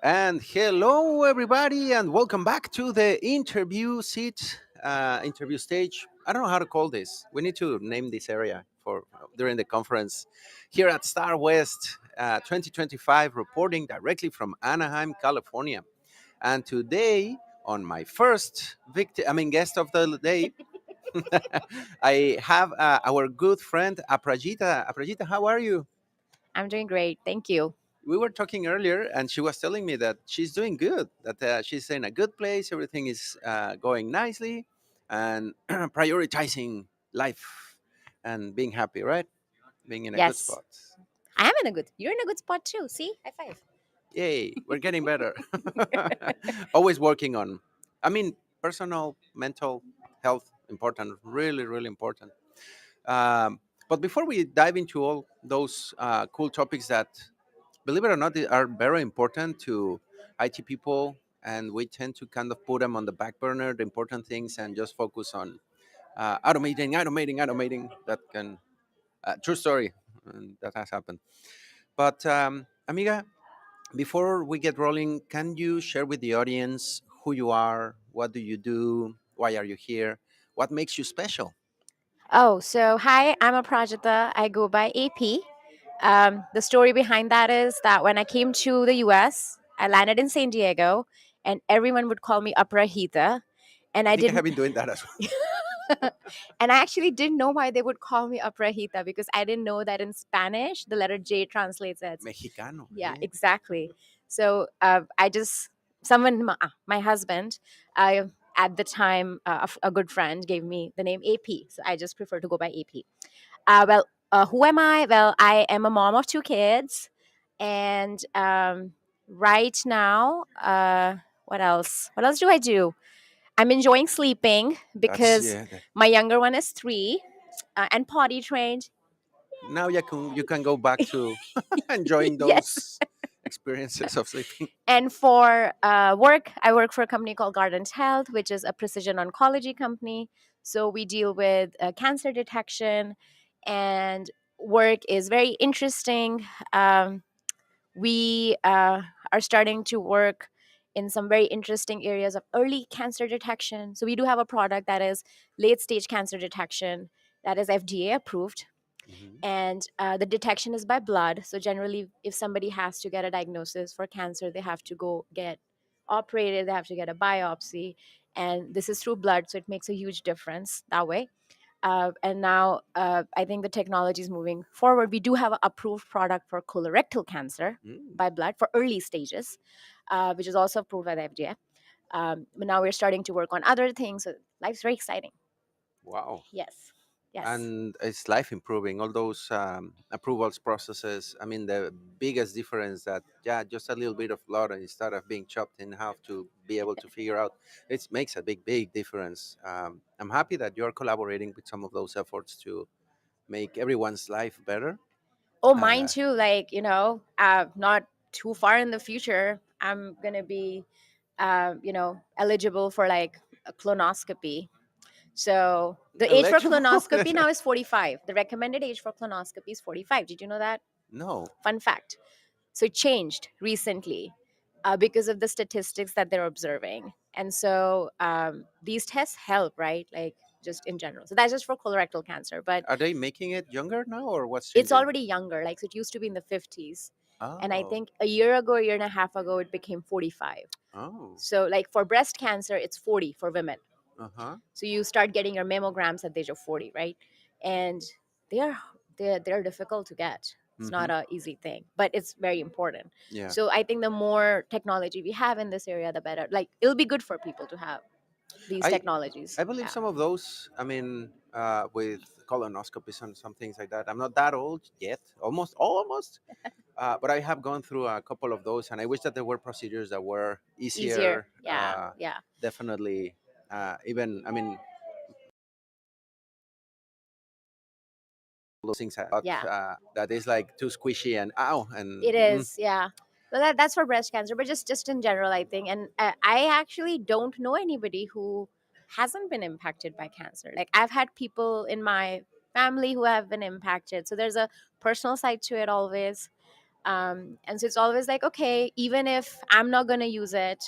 And hello, everybody, and welcome back to the interview stage. I don't know how to call this. We need to name this area for during the conference here at Star West 2025, reporting directly from Anaheim, California. And today, on my first guest of the day, I have our good friend Aprajita. Aprajita, how are you? I'm doing great. Thank you. We were talking earlier, and she was telling me that she's doing good, that she's in a good place, everything is going nicely, and prioritizing life and being happy, right? Being in a good Yes, spot. I am in a good. You're in a good spot too. See, high five. Yay, we're getting better. Always working on, I mean, personal, mental health, important, really, really important. Um, but before we dive into all those cool topics that, believe it or not, they are very important to IT people, and we tend to kind of put them on the back burner, the important things, and just focus on automating. That can, true story, and that has happened. But, Amiga, before we get rolling, can you share with the audience who you are, what do you do, why are you here, what makes you special? Oh, so hi, I'm Aprajita. I go by AP. The story behind that is that when I came to the US, I landed in San Diego, and everyone would call me Aprajita, and I I think I have didn't. been doing that as And I actually didn't know why they would call me Aprajita because I didn't know that in Spanish the letter J translates as Mexicano. yeah, Yeah. exactly. So I just someone my husband at the time a good friend gave me the name AP, so I just prefer to go by AP. Who am I? Well, I am a mom of two kids, and right now, what else? What else do I do? I'm enjoying sleeping That's, because yeah. my younger one is 3 and potty trained. Now you can go back to enjoying Yes. those experiences of sleeping. And for work, I work for a company called Guardant Health, which is a precision oncology company. So we deal with cancer detection, and work is very interesting. We are starting to work in some very interesting areas of early cancer detection. So we do have a product that is late stage cancer detection that is FDA approved, Mhm. and the detection is by blood. So generally, if somebody has to get a diagnosis for cancer, they have to go get operated, they have to get a biopsy, and this is through blood, so it makes a huge difference that way. And now I think the technology is moving forward. We do have an approved product for colorectal cancer Mm. by blood for early stages, which is also approved by the FDA. But now we're starting to work on other things. So life's very exciting. Wow. Yes. Yes. And it's life improving, all those approvals processes. I mean, the biggest difference that, yeah, just a little bit of blood and instead of being chopped in half to be able to figure out, it makes a big difference. I'm happy that you're collaborating with some of those efforts to make everyone's life better. Oh, mine uh, too. Like, not too far in the future, I'm going to be, eligible for like a colonoscopy. So the age for Eligible. colonoscopy now is 45. The recommended age for colonoscopy is 45. Did you know that? No. Fun fact. So it changed recently because of the statistics that they're observing. And so these tests help, right? Like just in general. So that's just for colorectal cancer. But Are they making it younger now, or what's it's changing? already younger. Like, so it used to be in the 50s. And I Oh. think a year ago, a year and a half ago, it became 45. Oh. So, like for breast cancer, it's 40 for women. Uh-huh. So you start getting your mammograms at the age of 40, right? And they are they're difficult to get. It's Mm-hmm. not a easy thing, but it's very important. Yeah. So I think the more technology we have in this area, the better. Like it'll be good for people to have these I technologies. I believe Yeah. some of those, I mean, with colonoscopies and some things like that. I'm not that old yet, almost. But I have gone through a couple of those, and I wish that there were procedures that were Easier. easier. Yeah. Yeah. Definitely, even, I mean, those things Yeah. that is like too squishy and ow and It is, yeah. Well, that's for breast cancer, but just in general, I think. And I actually don't know anybody who hasn't been impacted by cancer. Like I've had people in my family who have been impacted, so there's a personal side to it always. And so it's always like, okay, even if I'm not going to use it,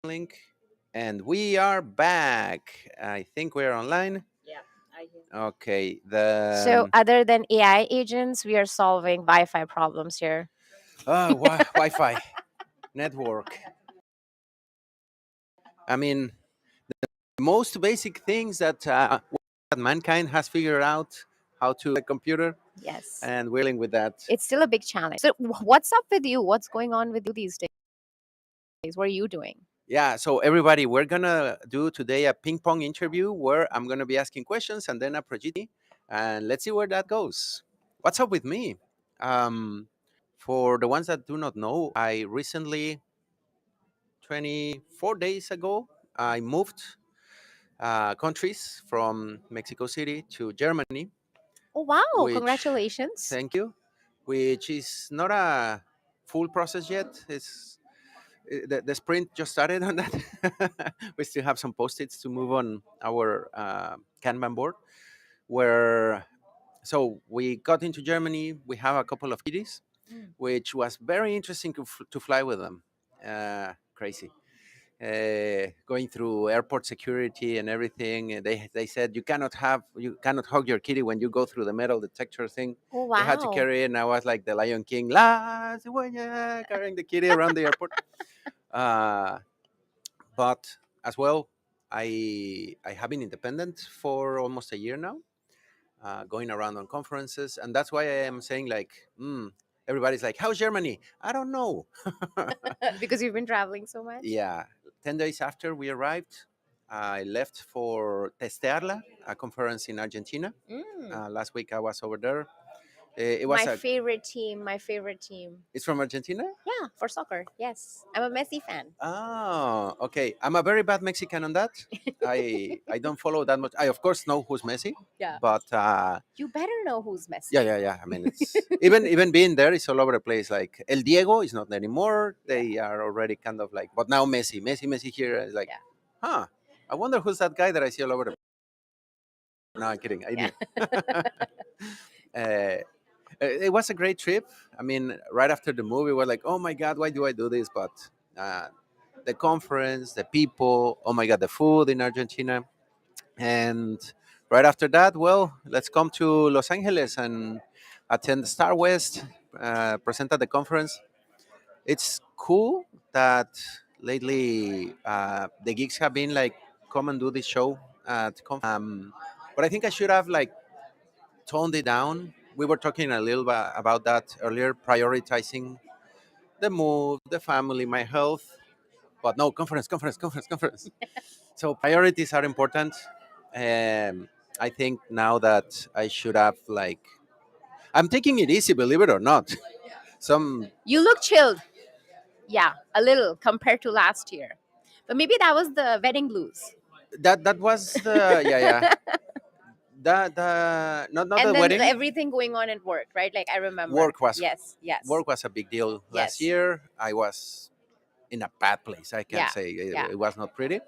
Link, and we are back. I think we're online. yeah, I hear. Okay. So other than AI agents, we are solving Wi-Fi problems here. Wi-Fi network. I mean, the most basic things that mankind has figured out how to a computer, Yes, and we're dealing with that. it's still a big challenge. So what's up with you? What's going on with you these days? What are you doing? Yeah, so everybody, we're gonna do today a ping pong interview where I'm gonna be asking questions and then Aprajita, and let's see where that goes. What's up with me? Um, for the ones that do not know, I recently, 24 days ago, I moved countries from Mexico City to Germany, Oh wow, which, congratulations. thank you, which is not a full process yet. The sprint just started on that. We still have some post-its to move on our Kanban board. Where so we got into Germany. We have a couple of kitties, Mm. which was very interesting to fly with them. Crazy. going through airport security and everything. They said you cannot hug your kitty when you go through the metal detector thing. Oh They had to wow. carry it, and I was like the Lion King, La cigüeña, carrying the kitty around the airport. Uh, but as well, I have been independent for almost a year now, going around on conferences, and that's why I am saying like, everybody's like, "How's Germany?" I don't know. Because you've been traveling so much. Yeah, 10 days after we arrived, I left for Testearla, a conference in Argentina. Mm. Last week I was over there. It was My a. favorite team. My favorite team. It's from Argentina. Yeah, for soccer. Yes, I'm a Messi fan. Oh, okay. I'm a very bad Mexican on that. I don't follow that much. I of course know who's Messi, Yeah. but You better know who's Messi. yeah, yeah, yeah. I mean, it's even being there, it's all over the place. Like El Diego is not anymore. Yeah. They are already kind of like, but now Messi here is like, Yeah. huh? I wonder who's that guy that I see all over the. No, I'm kidding. I Yeah. knew. uh, it was a great trip. I mean, right after the movie, we're like, oh my god, why do I do this? But uh, the conference, the people, oh my god, the food in Argentina, and right after that, well, let's come to Los Angeles and attend Star West, present at the conference. It's cool that lately the gigs have been like, come and do this show at but I think I should have like toned it down. We were talking a little bit about that earlier, prioritizing the move, the family, my health, but no, conference. So priorities are important. I think now that I should have like, I'm taking it easy, believe it or not. Some You look chilled. Yeah, a little compared to last year. But maybe that was the wedding blues. that was the, yeah, yeah, the not And the then wedding. everything going on at work, right? Like I remember. Work was Yes, yes, work was a big deal last yes. year. I was in a bad place. I can Yeah, say yeah. it was not pretty.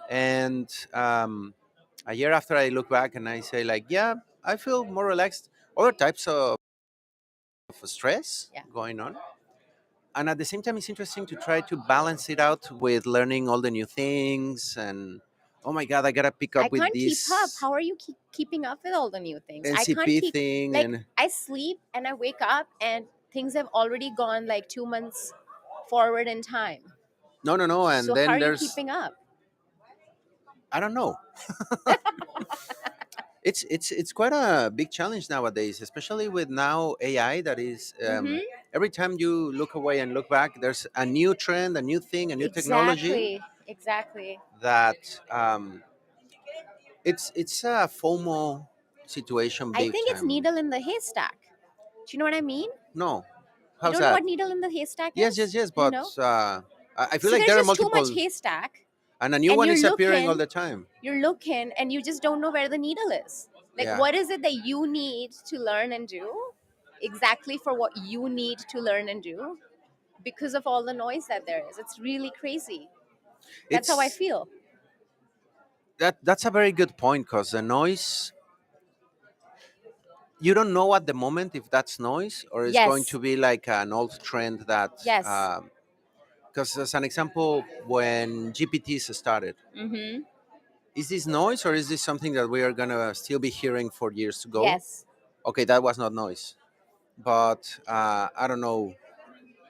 And a year after, I look back and I say like, yeah, I feel more relaxed. Other types of stress Yeah. going on, and at the same time, it's interesting to try to balance it out with learning all the new things. And oh my god, I gotta pick I up with can't keep up. this How are you keeping up with all the new things? I can't NCP keep, thing. like, And I sleep and I wake up and things have already gone like 2 months forward in time. no, and So how then are you there's, keeping up? I don't know. It's quite a big challenge nowadays, especially with now AI. That is, Mm-hmm. every time you look away and look back, there's a new trend, a new thing, a new technology Exactly. Exactly. that it's a FOMO situation I big think it's time. needle in the haystack. Do you know what I mean? No, You how's don't know that? what needle in the haystack Yes, is? yes, yes. You But know? I feel So like there's there are just too much multiple, haystack, and a new and one is appearing all the time. you're looking, and you just don't know where the needle is. Like, Yeah, what is it that you need to learn and do? Exactly for what you need to learn and do because of all the noise that there is. It's really crazy. That's how I it's feel. that's a very good point, because the noise, you don't know at the moment if that's noise or it's going Yes. to be like an old trend that, Yes. because as an example, when GPTs started, Mm-hmm. is this noise or is this something that we are gonna still be hearing for years to go? Yes. Okay, that was not noise, but I don't know.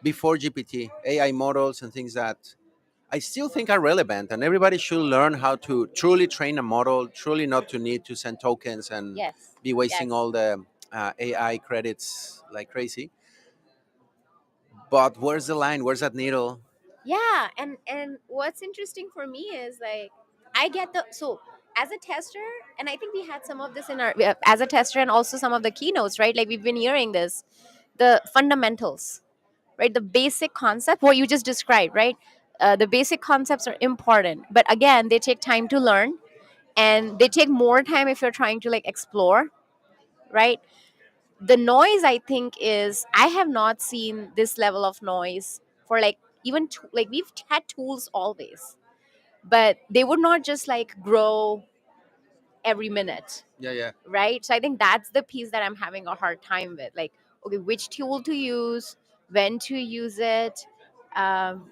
Before GPT, AI models and things that I still think are relevant, and everybody should learn how to truly train a model, truly not to need to send tokens and Yes. be wasting Yes. all the AI credits like crazy. But where's the line? Where's that needle? Yeah, and what's interesting for me is like I get the so as a tester, and I think we had some of this in our as a tester and also some of the keynotes, right? Like we've been hearing this, the fundamentals, right? The basic concept, what you just described, right? The basic concepts are important, but again, they take time to learn, and they take more time if you're trying to like explore, right? The noise, I think, is I have not seen this level of noise for like even like we've had tools always, but they would not just like grow every minute, Yeah, yeah. right? So I think that's the piece that I'm having a hard time with, like, okay, which tool to use, when to use it, um,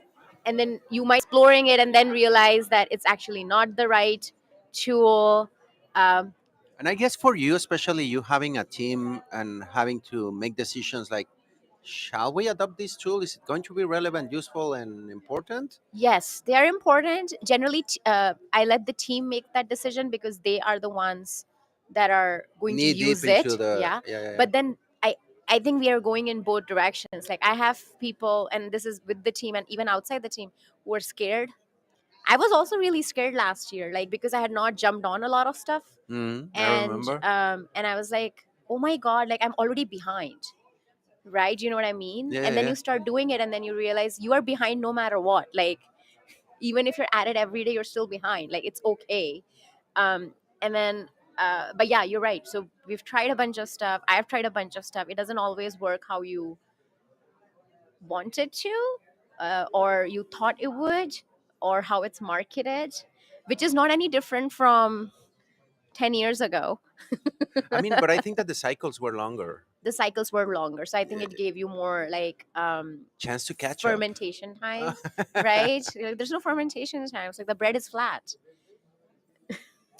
and then you might exploring it and then realize that it's actually not the right tool. um, And I guess for you, especially you having a team and having to make decisions like, shall we adopt this tool? Is it going to be relevant, useful, and important? yes, they are important. Generally, I let the team make that decision because they are the ones that are going to Knee deep use into it. the, Yeah. yeah, yeah, yeah. But then I think we are going in both directions. Like I have people, and this is with the team and even outside the team, who are scared. I was also really scared last year, like because I had not jumped on a lot of stuff, I remember. and I was like, oh my god, like I'm already behind, right? You know what I mean? Yeah, And yeah, then yeah. you start doing it, and then you realize you are behind no matter what. Like even if you're at it every day, you're still behind. Like it's okay. And then but yeah, you're right. So we've tried a bunch of stuff. I've tried a bunch of stuff. It doesn't always work how you wanted to, or you thought it would, or how it's marketed, which is not any different from 10 years ago. I mean, but I think that the cycles were longer. The cycles were longer, so I think Yeah, it gave you more like chance to catch up. fermentation time, right? Like, there's no fermentation time. It's like the bread is flat.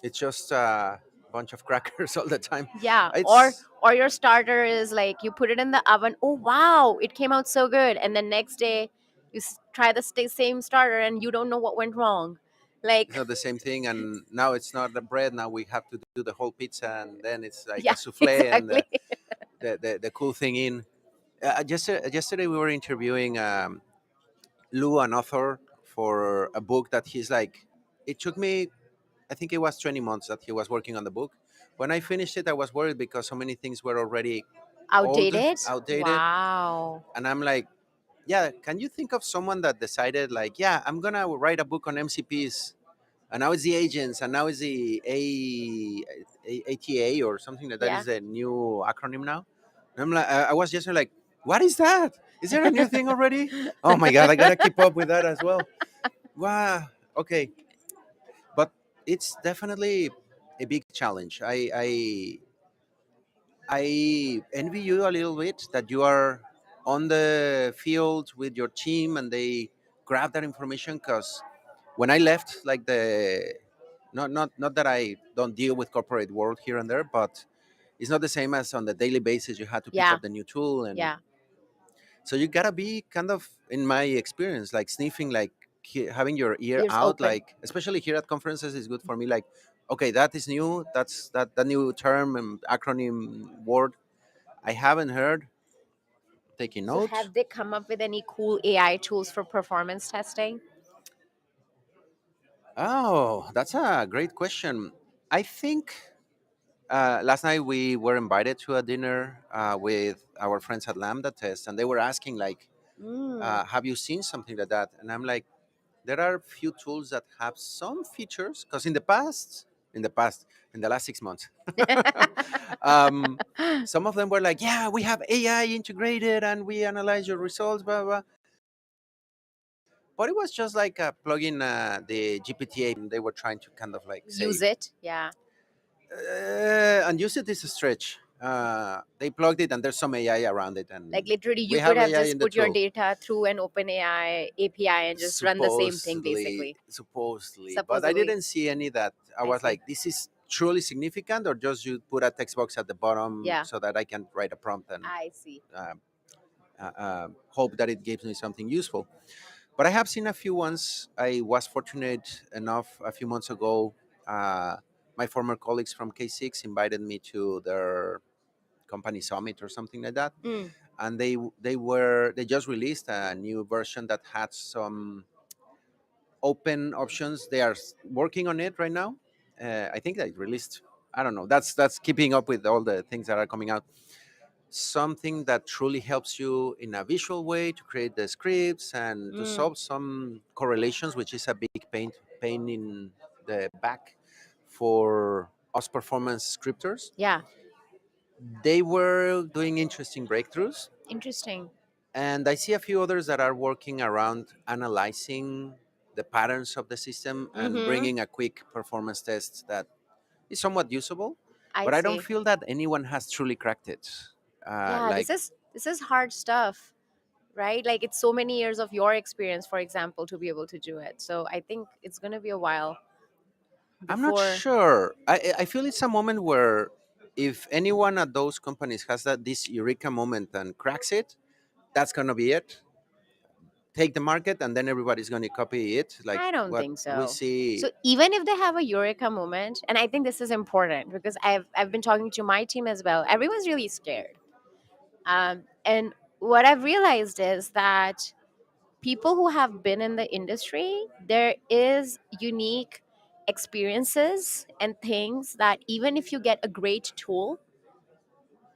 It's just a bunch of crackers all the time. Yeah, It's or your starter is like you put it in the oven. Oh wow, it came out so good, and then next day you try the same starter and you don't know what went wrong. it's Like not the same thing, and now it's not the bread. Now we have to do the whole pizza, and then it's like yeah, a souffle and exactly. the cool thing in. Yesterday we were interviewing Lou, an author, for a book that he's like. It took me, I think it was 20 months that he was working on the book. When I finished it, I was worried because so many things were already old, Outdated. outdated, Wow. and I'm like, yeah. Can you think of someone that decided like, yeah, I'm gonna write a book on MCPs, and now it's the agents, and now it's the ATA or something like that Yeah. is a new acronym now. And I'm like, I was just like, what is that? Is there a new thing already? Oh my god, I gotta keep up with that as well. Wow. Okay, but it's definitely a big challenge. I envy you a little bit that you are on the field with your team and they grab that information because when I left, like the not that I don't deal with corporate world here and there, but it's not the same as on the daily basis. You had to pick Yeah. up the new tool, and Yeah. so you gotta be kind of, in my experience, like sniffing, like having your ear Ears out, open. like especially here at conferences is good for me. Like, okay, that is new. That's that new term and acronym word I haven't heard. Taking So notes. have they come up with any cool AI tools for performance testing? Oh, that's a great question. I think last night we were invited to a dinner with our friends at Lambda Test, and they were asking like, Mm. "Have you seen something like that?" And I'm like, "There are few tools that have some features because in the last 6 months, um, some of them were like, yeah, we have AI integrated and we analyze your results, blah blah." But it was just like plugging the GPT, and they were trying to kind of like Use say, it. Yeah. and use it is a stretch. They plugged it, and there's some AI around it, Like and literally, we you could have have AI just in the put your tool. data through an open AI API and just run the same thing Supposedly, basically. supposedly, but I Supposedly. didn't see any that I I was see. like, this is truly significant, or just you put a text box at the bottom Yeah. so that I can write a prompt and I see. uh, hope that it gives me something useful. But I have seen a few ones. I was fortunate enough a few months ago. Uh, my former colleagues from K6 invited me to their company summit or something like that, Mm. and they just released a new version that had some open options. They are working on it right now. I think they released. I don't know. That's keeping up with all the things that are coming out. Something that truly helps you in a visual way to create the scripts and to Mm. solve some correlations, which is a big pain in the back for us performance scripters. Yeah. They were doing interesting breakthroughs, Interesting. and I see a few others that are working around analyzing the patterns of the system and Mm-hmm. bringing a quick performance test that is somewhat usable. I But I don't see. feel that anyone has truly cracked it. Yeah, Like, this is hard stuff. right? Like it's so many years of your experience, for example, to be able to do it. So I think it's going to be a while I'm not before. sure. I feel it's a moment where if anyone at those companies has that this eureka moment and cracks it, that's gonna be it. Take the market, and then everybody's gonna copy it. Like I don't what think we so. see. So even if they have a eureka moment, and I think this is important because I've been talking to my team as well. Everyone's really scared, and what I've realized is that people who have been in the industry, there is unique experiences and things that even if you get a great tool,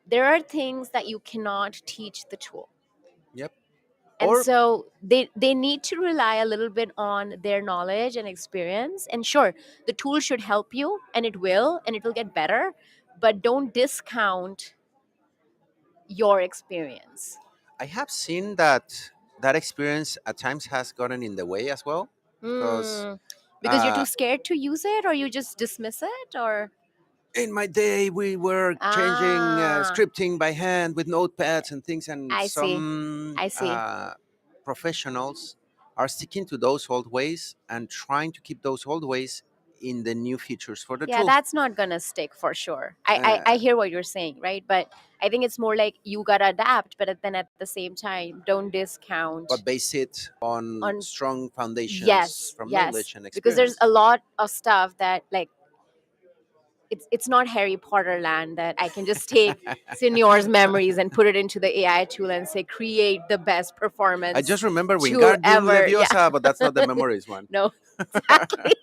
there are things that you cannot teach the tool. Yep. And Or so they need to rely a little bit on their knowledge and experience. And sure, the tool should help you, and it will get better, but don't discount your experience. I have seen that that experience at times has gotten in the way as well, because Hmm. Because you're uh, too scared to use it, or you just dismiss it, or in my day we were changing ah, scripting by hand with notepads and things, and I see. some I see. professionals are sticking to those old ways and trying to keep those old ways in the new features for the Yeah, tool. that's not gonna stick for sure. I uh, hear what you're saying, right? But I think it's more like you gotta adapt, but then at the same time, don't but discount base it on on. strong foundations Yes, from yes, knowledge and because there's experience. a lot of stuff that like it's not Harry Potter land that I can just take senior's memories and put it into the AI tool and say create the best I performance just remember tool Wingardium ever. Yeah. Leviosa, but that's not the memories one. No, exactly.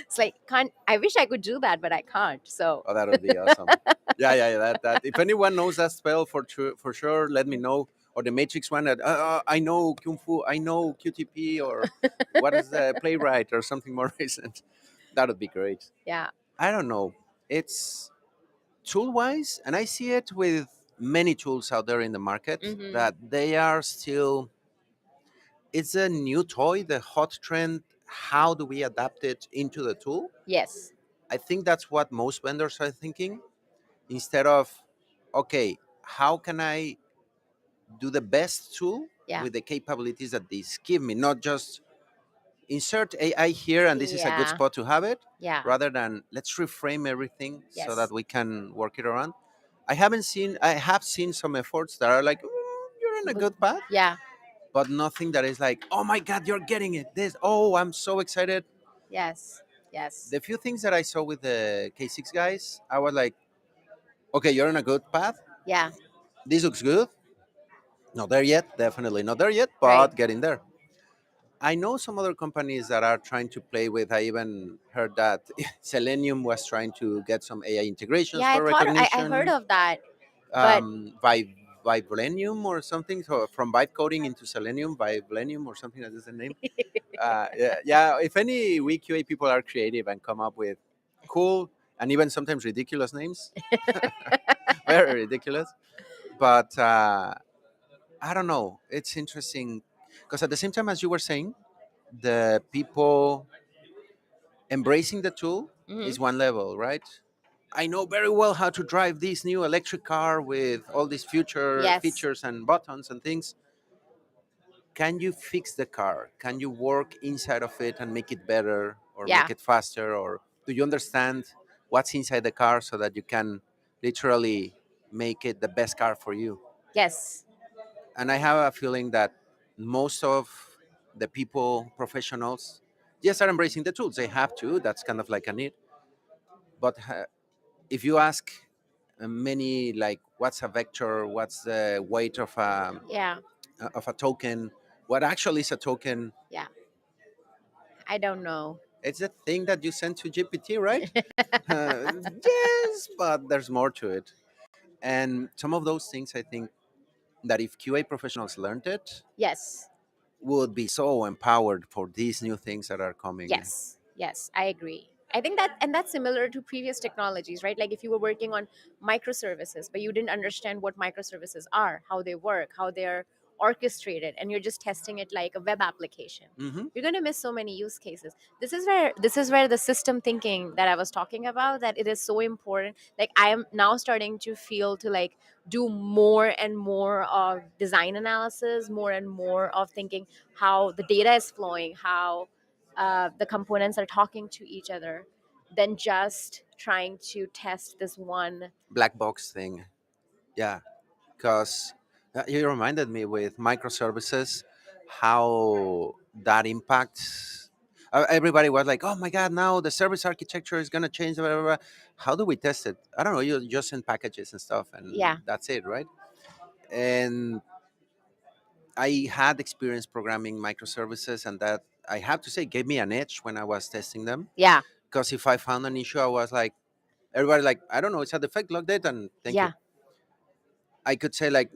It's like can't I wish I could do that, but I can't. So Oh, that would be awesome. Yeah, yeah, yeah, that. If anyone knows that spell for sure, let me know. Or the Matrix one that I know Kung Fu, I know QTP, or what is the playwright or something more recent. That would be great. yeah. I don't know. It's tool wise, and I see it with many tools out there in the market Hmm. that they are still. It's a new toy, the hot trend. How do we adapt it into the tool? Yes. I think that's what most vendors are thinking, instead of, okay, how can I do the best tool Yeah. with the capabilities that this give me, not just insert AI here and this is a good Yeah. spot to have it, Yeah. rather than let's reframe everything so that Yes. we can work it around. I have seen some efforts that are like, you're on a But good path, yeah. but nothing that is like, oh my God, you're getting it. This, oh, I'm so excited. Yes. Yes. The few things that I saw with the K6 guys, I was like, okay, you're on a good path. Yeah. This looks good. Not there yet, definitely not there yet, Right. but getting there. I know some other companies that are trying to play with. I even heard that Selenium was trying to get some AI integrations Yeah, I for thought I heard recognition. of that, but Vibranium or something. So from vibe coding into Selenium, Vibranium or something, that is the name. Yeah, yeah. If any weak QA people are creative and come up with cool and even sometimes ridiculous names, very ridiculous. But I don't know. It's interesting because at the same time as you were saying, the people embracing the tool mhm. is one level, right? I know very well how to drive this new electric car with all these future Yes. features and buttons and things. Can you fix the car? Can you work inside of it and make it better or make Yeah. it faster? Or do you understand what's inside the car so that you can literally make it the best car for you? Yes. And I have a feeling that most of the people, professionals, yes, are embracing the tools. They have to. That's kind of like a need. But if you ask many, like, what's a vector? What's the weight Yeah. of a token? What actually is a token? Yeah. I don't know. It's the thing that you send to GPT, right? Yes, but there's more to it. And some of those things, I think that if QA professionals learned it, Yes. would be so empowered for these new things that are coming. Yes. Yes. I agree. I think that, and that's similar to previous technologies, right? Like if you were working on microservices, but you didn't understand what microservices are, how they work, how they're orchestrated and you're just testing it like a web application, Mm-hmm. you're going to miss so many use cases. This is where the system thinking that I was talking about, that it is so important. Like I am now starting to feel to like do more and more of design analysis, more and more of thinking how the data is flowing, how the components are talking to each other, than just trying to test this one. Black box thing. Yeah, because you reminded me with microservices how that impacts. Everybody was like, "Oh my God, now the service architecture is gonna change." Blah, blah, blah. How do we test it? I don't know. You just send packages and stuff, and Yeah, that's it, right? And I had experience programming microservices, and that I have to say gave me an edge when I was testing them. yeah, Because if I found an issue, I was like, everybody like, I don't know, it's a defect, log it, and thank you. yeah. I could say like,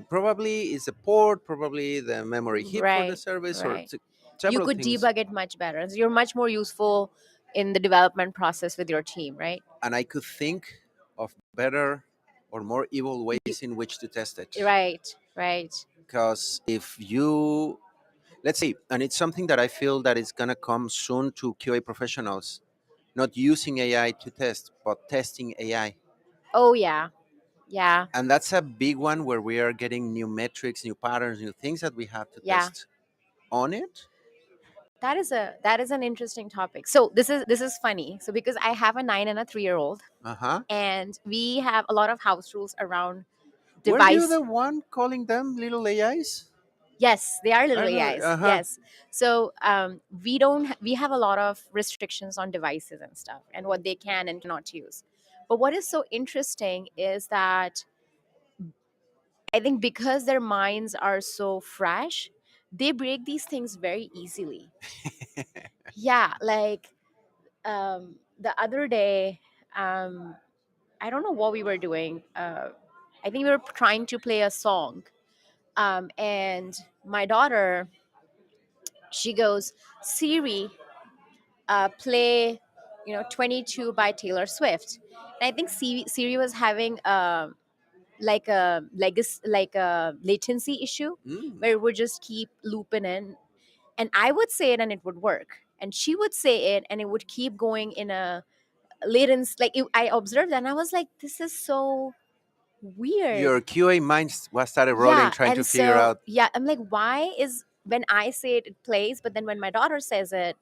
probably it's a port, probably the memory heap for the Right, service, or right. You several could things. debug it much better. So you're much more useful in the development process with your team, right? And I could think of better or more evil You, ways in which to test it. right, right. Because if you, let's say, and it's something that I feel that is gonna come soon to QA professionals, not using AI to test, but testing AI. Oh yeah, yeah, And that's a big one where we are getting new metrics, new patterns, new things that we have to yeah. test on it. That is an interesting topic. So this is funny. So because I have a 9 and a 3-year-old, Uh huh. and we have a lot of house rules around Were you device. the one calling them little AIs? Yes, they are I little know. AIs. Uh huh. Yes. So we have a lot of restrictions on devices and stuff, and what they can and cannot use. But what is so interesting is that I think because their minds are so fresh, they break these things very easily. Yeah, like the other day, um, I don't know what we were doing. I think we were trying to play a song, and my daughter, she goes, Siri, play, 22 by Taylor Swift. And I think Siri was having like a latency issue Mm. where it would just keep looping in, and I would say it and it would work, and she would say it and it would keep going in a latency. I observed that and I was like, this is so weird. Your QA mind was started rolling, Yeah, trying to and figure so out. yeah, I'm like, why is when I say it, it plays, but then when my daughter says it,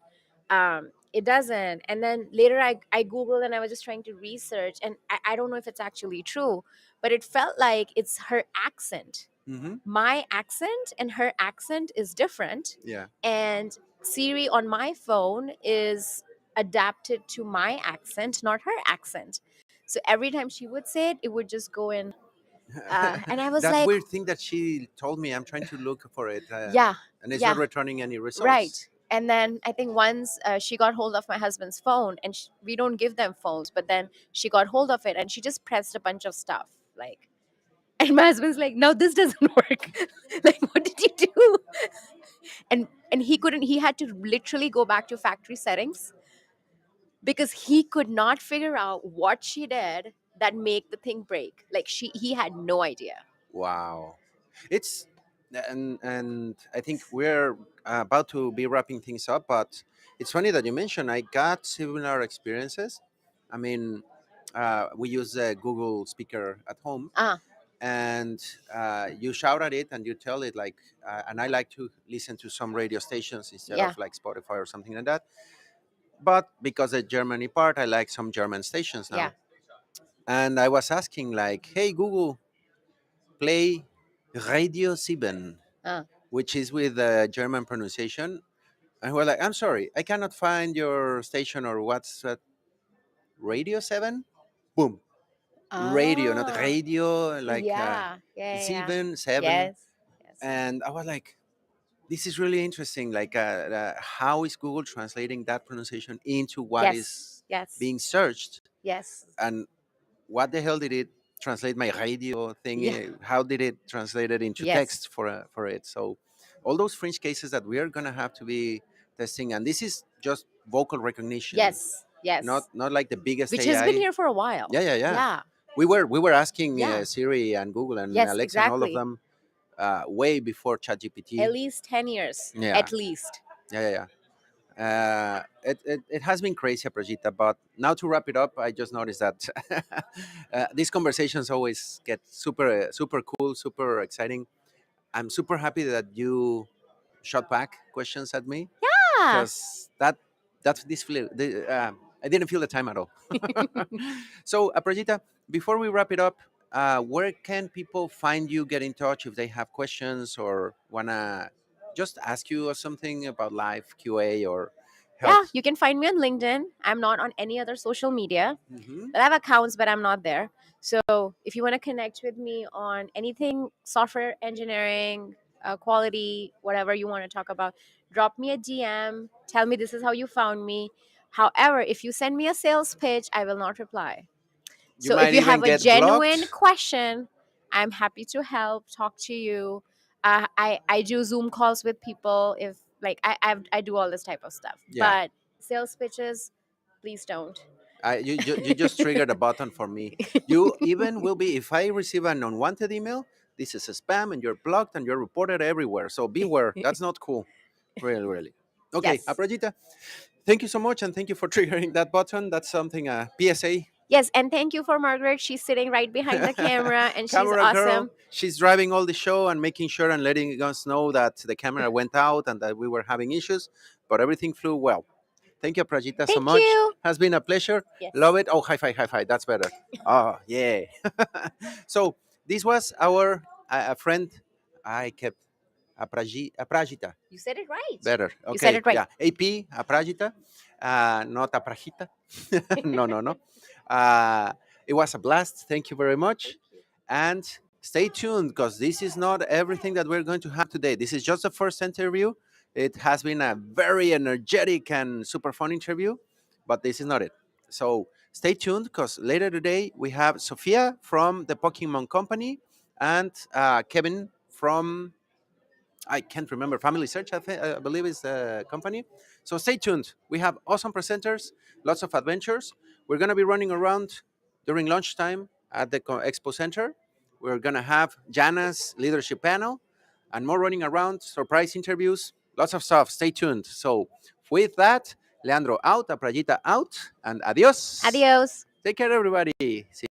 it doesn't. And then later I googled and I was just trying to research, and I don't know if it's actually true, but it felt like it's her accent. Mm-hmm. My accent and her accent is different, Yeah. and Siri on my phone is adapted to my accent, not her accent. So every time she would say it, it would just go in, and I was That like, weird thing that she told me, I'm trying to look for it, yeah, and it's not yeah, returning any right. results. And then I think once she got hold of my husband's phone, and we don't give them phones, but then she got hold of it and she just pressed a bunch of stuff, like, and my husband's like, no, this doesn't work. Like, what did you do? And he couldn't. He had to literally go back to factory settings because he could not figure out what she did that make the thing break. Like, he had no idea. Wow. It's and I think we're about to be wrapping things up, but it's funny that you mentioned I got similar experiences. I mean, we use a Google speaker at home, Ah, and you shout at it and you tell it like, and I like to listen to some radio stations instead yeah, of like Spotify or something like that. But because the Germany part, I like some German stations yeah. now. And I was asking like, hey Google, play Radio 7, Ah, which is with the German pronunciation. And we're like, I'm sorry, I cannot find your station, or what's that? Radio 7? Boom. Radio, not ah, radio, like yeah, yeah, yeah. 7. Yes, yes, And I was like, this is really interesting. Like, how is Google translating that pronunciation into what is yes, yes, being searched? yes. And what the hell did it translate my radio thing? Yeah, How did it translate it into yes, text for it? So all those fringe cases that we are gonna have to be testing, and this is just vocal recognition, yes, not yes. like the biggest Which has been AI. here for a while. Yeah, yeah, yeah. Yeah, We were asking yeah. Siri and Google and Yes, Alexa and all of exactly. them. way before ChatGPT. At least 10 years. Yeah, At least. yeah. It has been crazy, Aprajita. But now to wrap it up, I just noticed that these conversations always get super cool, super exciting. I'm super happy that you shot back questions at me, Yeah. because that's this feel. I didn't feel the time at all. So, Aprajita, before we wrap it up, where can people find you, get in touch if they have questions or wanna just ask you something about life, QA, or Yeah, health? you can find me on LinkedIn. I'm not on any other social media, Hmm. but I have accounts, but I'm not there. So if you want to connect with me on anything software engineering, quality, whatever you want to talk about, drop me a DM. Tell me this is how you found me. However, if you send me a sales pitch, I will not reply. You So if might you even have a get genuine blocked. question, I'm happy to help, talk to you. I do Zoom calls with people if like I do all this type of stuff. Yeah. But sales pitches, please don't. You just triggered a button for me. You even will be, if I receive an unwanted email, this is a spam and you're blocked and you're reported everywhere. So beware. That's not cool. Really, really. Okay, Yes. Aprajita, thank you so much, and thank you for triggering that button. That's something, PSA. Yes, and thank you for Margaret. She's sitting right behind the camera and she's Camera girl. awesome. She's driving all the show and making sure and letting us know that the camera went out and that we were having issues, but everything flew well. Thank you, Prajita, so Thank much. you. Has been a pleasure. Yes. Love it. Oh, high five, high five. That's better. Oh, yeah. So this was our friend. I kept Aprajita. You said it right. Better. You said Okay. it right. Yeah. AP, Aprajita, not Aprajita. No, no, no. It was a blast. Thank you very much. Thank you. And stay tuned, because this is not everything that we're going to have today. This is just the first interview. It has been a very energetic and super fun interview, but this is not it. So stay tuned, because later today we have Sophia from the Pokemon Company and Kevin from, I can't remember, Family Search, I believe is the company. So stay tuned. We have awesome presenters, lots of adventures. We're going to be running around during lunchtime at the Expo Center. We're going to have Jana's leadership panel and more running around, surprise interviews, lots of stuff. Stay tuned. So with that, Leandro out, Aprajita out, and adios. Adios. Take care, everybody. See